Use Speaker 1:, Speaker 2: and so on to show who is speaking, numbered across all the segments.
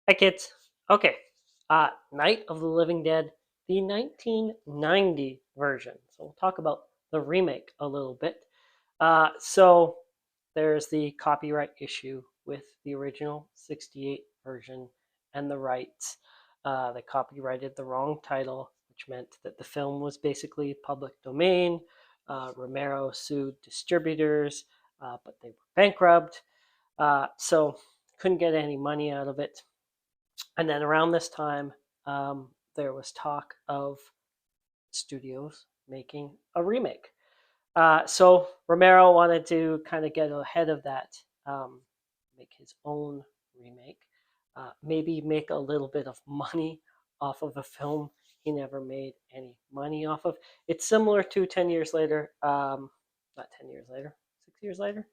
Speaker 1: Hi, kids. Okay. Night of the Living Dead, the 1990 version. So we'll talk about the remake a little bit. So there's the copyright issue with the original 68 version and the rights. They copyrighted the wrong title, which meant that the film was basically public domain. Romero sued distributors, but they were bankrupt. So couldn't get any money out of it. And then around this time, there was talk of studios making a remake. So Romero wanted to kind of get ahead of that, make his own remake, maybe make a little bit of money off of a film he never made any money off of. It's similar to 10 years later, not 10 years later, 6 years later,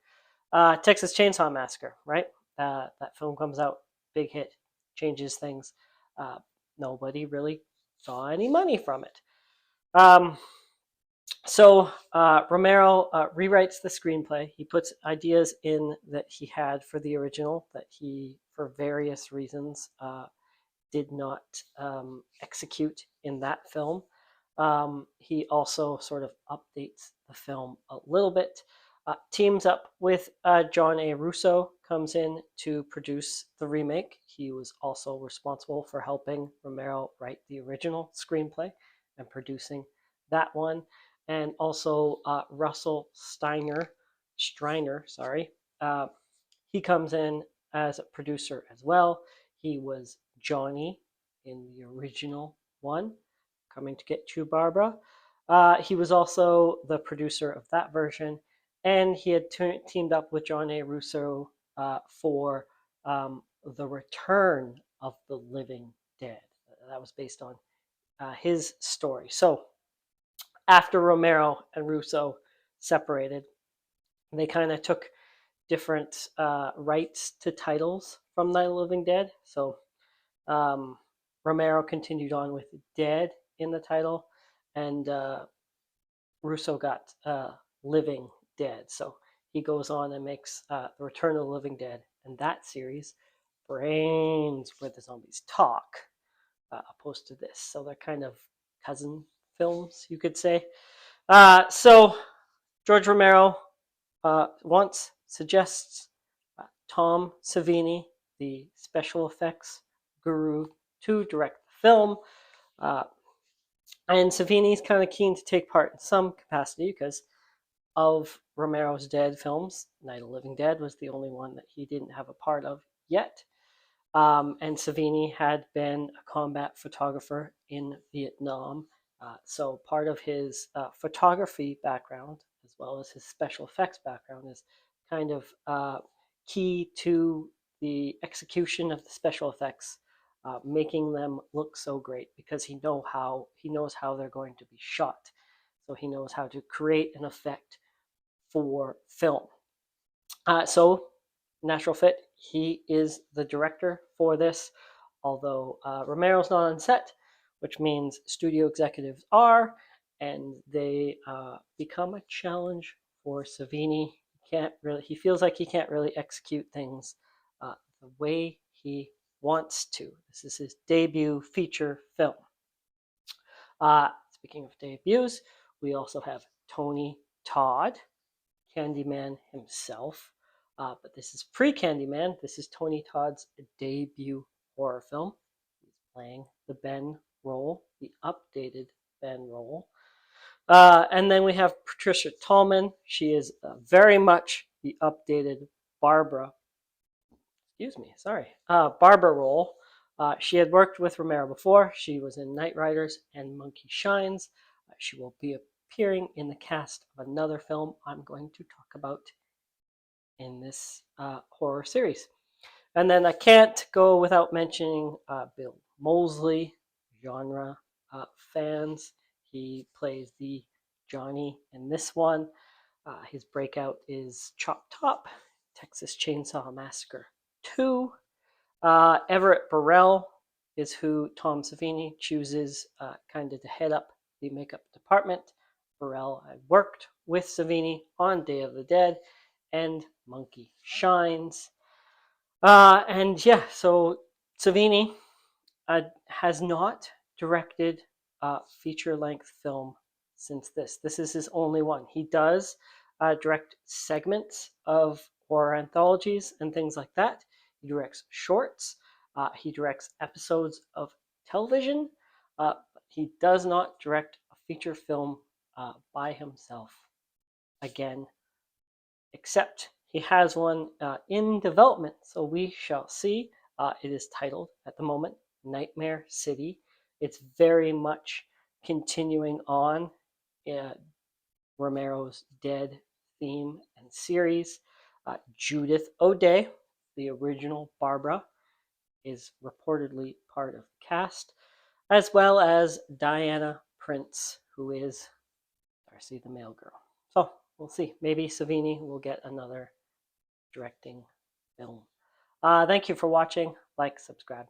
Speaker 1: Texas Chainsaw Massacre, right? That film comes out, big hit, changes things. Uh, Nobody really saw any money from it. Um, so Romero rewrites the screenplay. He puts ideas in that he had for the original that he, for various reasons, did not execute in that film. He also sort of updates the film a little bit. Teams up with John A. Russo, comes in to produce the remake. He was also responsible for helping Romero write the original screenplay and producing that one. And also Russell Streiner, sorry, uh, he comes in as a producer as well. He was Johnny in the original one, Coming to Get You, Barbara. He was also the producer of that version, and he had teamed up with John A. Russo for The Return of the Living Dead. That was based on his story. So after Romero and Russo separated, they kind of took different rights to titles from Night of the Living Dead. So um, Romero continued on with Dead in the title, and Russo got Living Dead. So he goes on and makes The Return of the Living Dead, and that series, Brains Where the Zombies Talk, opposed to this. So they're kind of cousin films, you could say. So George Romero once suggests Tom Savini, the special effects guru, to direct the film. Uh, and Savini's kind of keen to take part in some capacity because of Romero's Dead films. Night of the Living Dead was the only one that he didn't have a part of yet. And Savini had been a combat photographer in Vietnam. So part of his photography background, as well as his special effects background, is kind of key to the execution of the special effects, making them look so great because he knows how they're going to be shot. So he knows how to create an effect for film. So natural fit, he is the director for this, although Romero's not on set, which means studio executives are, and they become a challenge for Savini. He feels like he can't really execute things the way he wants to. This is his debut feature film. Speaking of debuts, we also have Tony Todd, Candyman himself. But this is pre-Candyman. This is Tony Todd's debut horror film. He's playing the Ben role, the updated Ben role. And then we have Patricia Tallman. She is very much the updated Barbara. Barbara role. She had worked with Romero before. She was in Night Riders and Monkey Shines. She will be appearing in the cast of another film I'm going to talk about in this horror series. And then I can't go without mentioning Bill Moseley, genre fans. He plays the Johnny in this one. His breakout is Chop Top, Texas Chainsaw Massacre 2. Everett Burrell is who Tom Savini chooses kind of to head up the makeup department. Burrell had worked with Savini on Day of the Dead and Monkey Shines. And yeah, so Savini has not directed a feature-length film since this. This is his only one. He does direct segments of horror anthologies and things like that. He directs shorts. He directs episodes of television. He does not direct a feature film by himself again, except he has one in development, so we shall see. It is titled at the moment Nightmare City. It's very much continuing on Romero's Dead theme and series. Judith O'Dea, the original Barbara, is reportedly part of the cast, as well as Diana Prince, who is Darcy the Mail Girl. So we'll see. Maybe Savini will get another directing film. Thank you for watching. Like, subscribe.